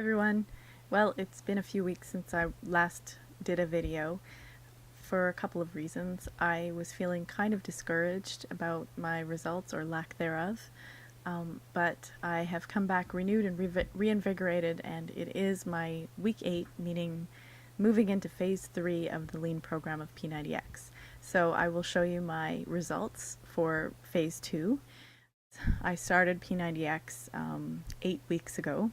everyone. Well, it's been a few weeks since I last did a video for a couple of reasons. I was feeling kind of discouraged about my results or lack thereof, but I have come back renewed and reinvigorated, and it is my week 8, meaning moving into phase 3 of the lean program of p90x. So I will show you my results for phase 2. I started p90x 8 weeks ago.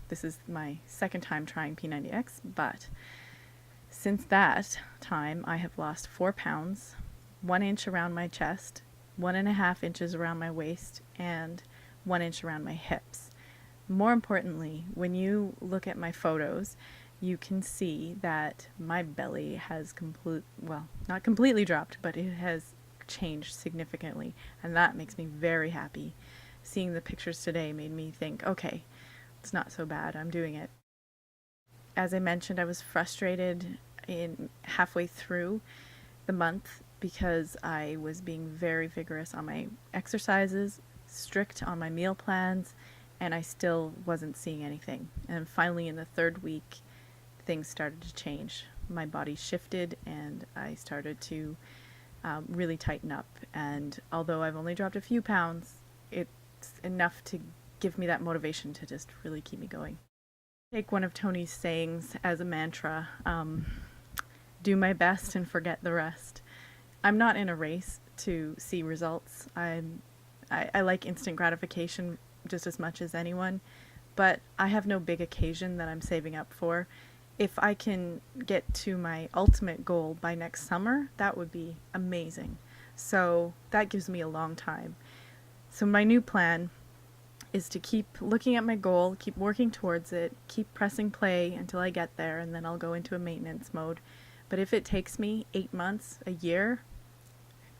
This is my second time trying p90x, but since that time I have lost 4 pounds, 1 inch around my chest, 1.5 inches around my waist, and 1 inch around my hips. More importantly, when you look at my photos, you can see that my belly has not completely dropped, but it has changed significantly, and that makes me very happy. Seeing the pictures today made me think, okay, it's not so bad, I'm doing it. As I mentioned, I was frustrated in halfway through the month because I was being very vigorous on my exercises, strict on my meal plans, and I still wasn't seeing anything. And finally in the third week, things started to change. My body shifted and I started to really tighten up. And although I've only dropped a few pounds, it's enough to give me that motivation to just really keep me going. Take one of Tony's sayings as a mantra, do my best and forget the rest. I'm not in a race to see results. I like instant gratification just as much as anyone, but I have no big occasion that I'm saving up for. If I can get to my ultimate goal by next summer, that would be amazing. So that gives me a long time. So my new plan is to keep looking at my goal, keep working towards it, keep pressing play until I get there, and then I'll go into a maintenance mode. But if it takes me 8 months, a year,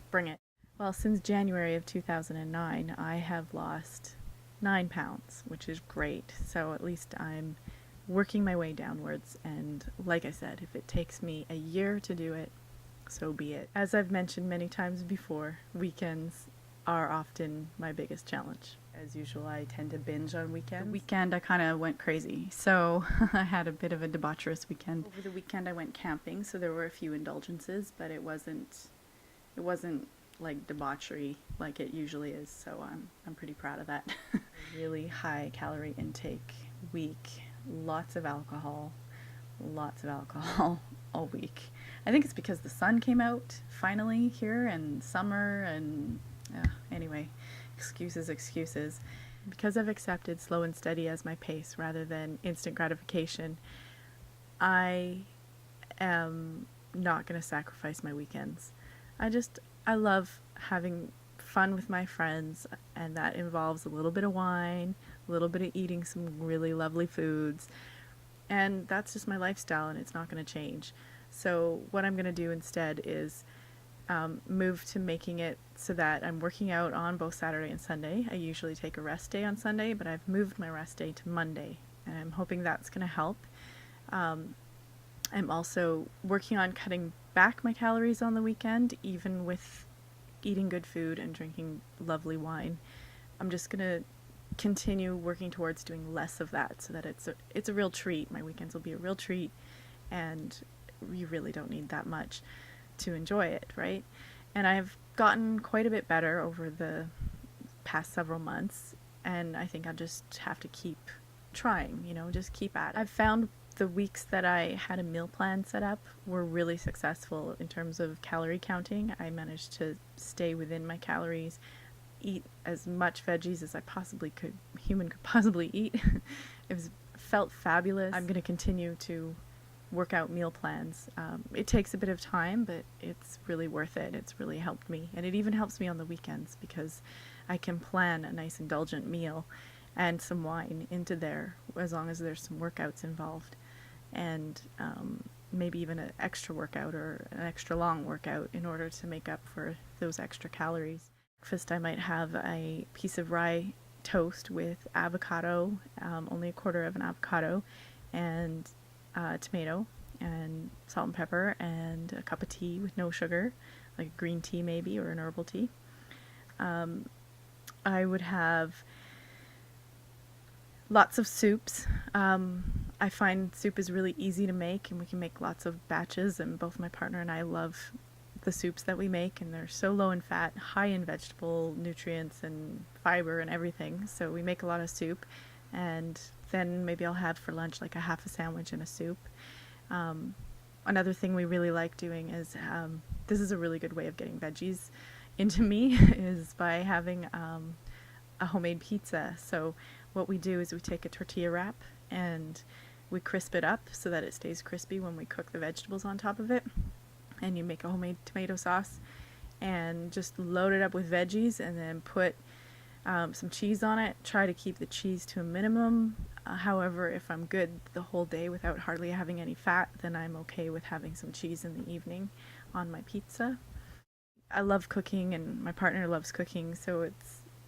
bring it. Well, since January of 2009, I have lost 9 pounds, which is great. So at least I'm working my way downwards, and like I said, if it takes me a year to do it, so be it. As I've mentioned many times before, weekends are often my biggest challenge. As usual, I tend to binge on weekends. The weekend I kind of went crazy, so I had a bit of a debaucherous weekend. Over the weekend I went camping, so there were a few indulgences, but it wasn't like debauchery like it usually is, so I'm pretty proud of that. Really high calorie intake week, lots of alcohol all week. I think it's because the sun came out finally here and summer and anyway, excuses. Because I've accepted slow and steady as my pace rather than instant gratification, I am not going to sacrifice my weekends. I love having fun with my friends, and that involves a little bit of wine, a little bit of eating some really lovely foods, and that's just my lifestyle and it's not going to change. So what I'm going to do instead is move to making it so that I'm working out on both Saturday and Sunday. I usually take a rest day on Sunday, but I've moved my rest day to Monday, and I'm hoping that's going to help. I'm also working on cutting back my calories on the weekend, even with eating good food and drinking lovely wine. I'm just going to continue working towards doing less of that so that it's a real treat. My weekends will be a real treat, and you really don't need that much to enjoy it, right? And I've gotten quite a bit better over the past several months, and I think I'll just have to keep trying, just keep at it. I've found the weeks that I had a meal plan set up were really successful in terms of calorie counting. I managed to stay within my calories, eat as much veggies as human could possibly eat. Felt fabulous. I'm going to continue to work out meal plans. It takes a bit of time, but it's really worth it. It's really helped me, and it even helps me on the weekends because I can plan a nice indulgent meal and some wine into there as long as there's some workouts involved, and maybe even an extra workout or an extra long workout in order to make up for those extra calories. Breakfast, I might have a piece of rye toast with avocado, only a quarter of an avocado, and tomato and salt and pepper, and a cup of tea with no sugar, like a green tea maybe, or an herbal tea. I would have Lots of soups. I find soup is really easy to make, and we can make lots of batches, and both my partner and I love the soups that we make, and they're so low in fat, high in vegetable nutrients and fiber and everything. So we make a lot of soup, and then maybe I'll have for lunch like a half a sandwich and a soup. Another thing we really like doing is, this is a really good way of getting veggies into me, is by having a homemade pizza. So what we do is we take a tortilla wrap and we crisp it up so that it stays crispy when we cook the vegetables on top of it. And you make a homemade tomato sauce and just load it up with veggies, and then put some cheese on it. Try to keep the cheese to a minimum. However, if I'm good the whole day without hardly having any fat, then I'm okay with having some cheese in the evening on my pizza. I love cooking, and my partner loves cooking, so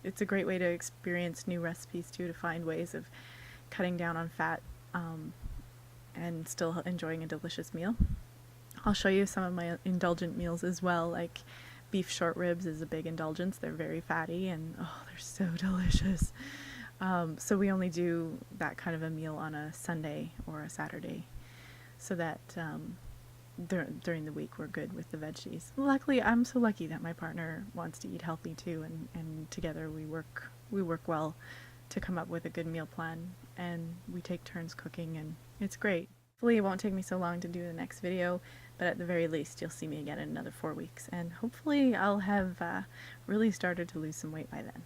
it's a great way to experience new recipes too, to find ways of cutting down on fat, and still enjoying a delicious meal. I'll show you some of my indulgent meals as well, like beef short ribs is a big indulgence. They're very fatty, and oh, they're so delicious. So we only do that kind of a meal on a Sunday or a Saturday, so that during the week we're good with the veggies. Luckily, I'm so lucky that my partner wants to eat healthy too, and together we work well to come up with a good meal plan, and we take turns cooking, and it's great. Hopefully it won't take me so long to do the next video, but at the very least you'll see me again in another 4 weeks, and hopefully I'll have really started to lose some weight by then.